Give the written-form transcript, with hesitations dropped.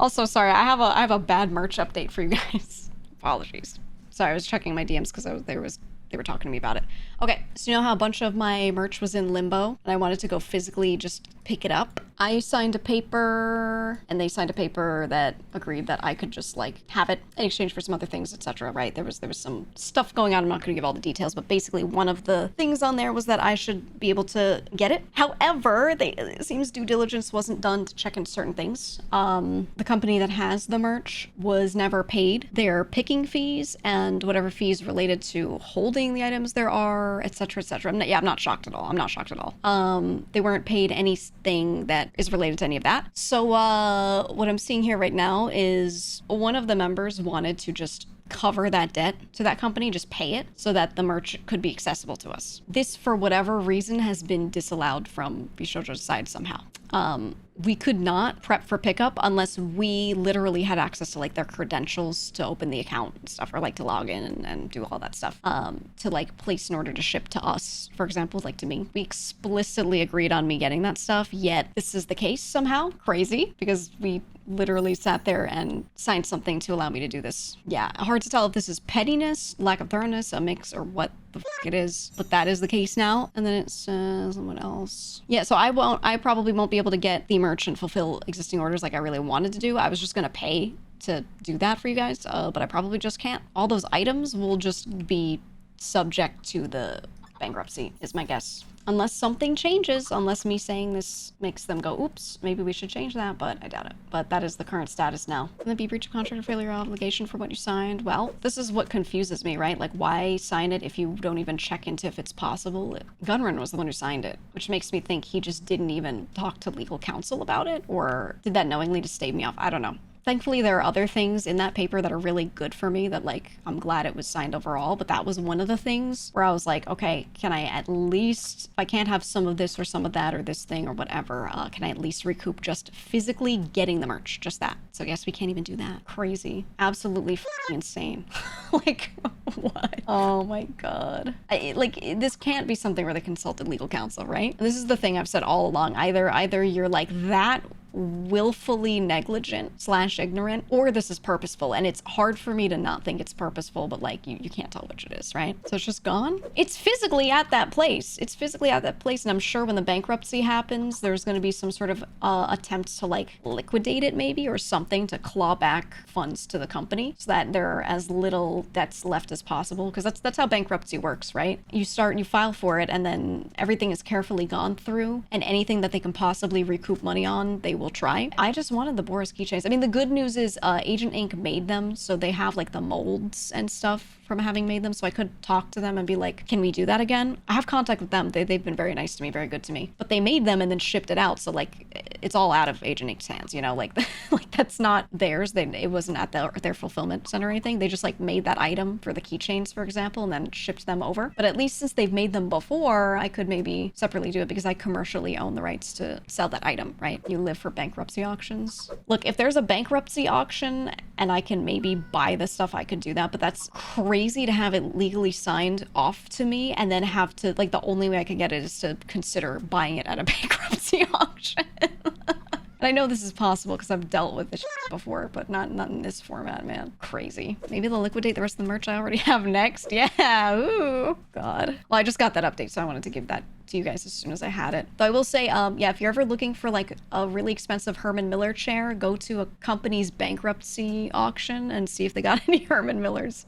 Also, sorry, I have a bad merch update for you guys. Apologies. Sorry, I was checking my DMs because they were talking to me about it. Okay, so you know how a bunch of my merch was in limbo and I wanted to go physically just pick it up? I signed a paper and they signed a paper that agreed that I could just like have it in exchange for some other things, etc. Right? There was some stuff going on. I'm not going to give all the details, but basically one of the things on there was that I should be able to get it. However, it seems due diligence wasn't done to check in certain things. The company that has the merch was never paid their picking fees and whatever fees related to holding the items there are, etc., etc. I'm not shocked at all. I'm not shocked at all. They weren't paid anything that is related to any of that. So what I'm seeing here right now is one of the members wanted to just cover that debt to that company, just pay it so that the merch could be accessible to us. This, for whatever reason, has been disallowed from VShojo's side somehow. We could not prep for pickup unless we literally had access to like their credentials to open the account and stuff, or like to log in and do all that stuff, to like place an order to ship to us, for example, like to me. We explicitly agreed on me getting that stuff, yet this is the case somehow. Crazy, because we literally sat there and signed something to allow me to do this. Yeah, hard to tell if this is pettiness, lack of thoroughness, a mix, or what the f it is, but that is the case now. And then it says what else? Yeah, so I probably won't be able to get the merch and fulfill existing orders like I really wanted to do. I was just gonna pay to do that for you guys, but I probably just can't. All those items will just be subject to the bankruptcy, is my guess. Unless something changes, unless me saying this makes them go, oops, maybe we should change that, but I doubt it. But that is the current status now. Can there be breach of contract or failure of obligation for what you signed? Well, this is what confuses me, right? Like, why sign it if you don't even check into if it's possible? Gunrun was the one who signed it, which makes me think he just didn't even talk to legal counsel about it, or did that knowingly to stave me off? I don't know. Thankfully, there are other things in that paper that are really good for me that, like, I'm glad it was signed overall, but that was one of the things where I was like, okay, can I at least, if I can't have some of this or some of that or this thing or whatever, can I at least recoup just physically getting the merch? Just that. So I guess we can't even do that. Crazy. Absolutely f***ing insane. Like, what? Oh my God. This can't be something where they consulted legal counsel, right? This is the thing I've said all along. Either you're like that willfully negligent / ignorant, or this is purposeful, and it's hard for me to not think it's purposeful, but like you can't tell which it is, right? So it's just gone. It's physically at that place. It's physically at that place, and I'm sure when the bankruptcy happens, there's going to be some sort of attempt to like liquidate it maybe, or something to claw back funds to the company so that there are as little debts left as possible, because that's how bankruptcy works, right? You file for it, and then everything is carefully gone through, and anything that they can possibly recoup money on, they will try. I just wanted the Boris keychains. I mean, the good news is Agent Inc. made them, so they have like the molds and stuff from having made them, so I could talk to them and be like, can we do that again? I have contact with them. They've been very nice to me, very good to me, but they made them and then shipped it out, so like it's all out of Agent Inc.'s hands, you know, like like that's not theirs. It wasn't at their fulfillment center or anything. They just like made that item for the keychains, for example, and then shipped them over. But at least since they've made them before, I could maybe separately do it because I commercially own the rights to sell that item, right? You live for bankruptcy auctions. Look, if there's a bankruptcy auction and I can maybe buy the stuff, I could do that, but that's crazy to have it legally signed off to me and then have to, like, the only way I could get it is to consider buying it at a bankruptcy auction. And I know this is possible because I've dealt with this before, but not in this format, man. Crazy. Maybe they'll liquidate the rest of the merch I already have next. Yeah, ooh, God. Well, I just got that update, so I wanted to give that to you guys as soon as I had it. Though I will say, yeah, if you're ever looking for like a really expensive Herman Miller chair, go to a company's bankruptcy auction and see if they got any Herman Millers.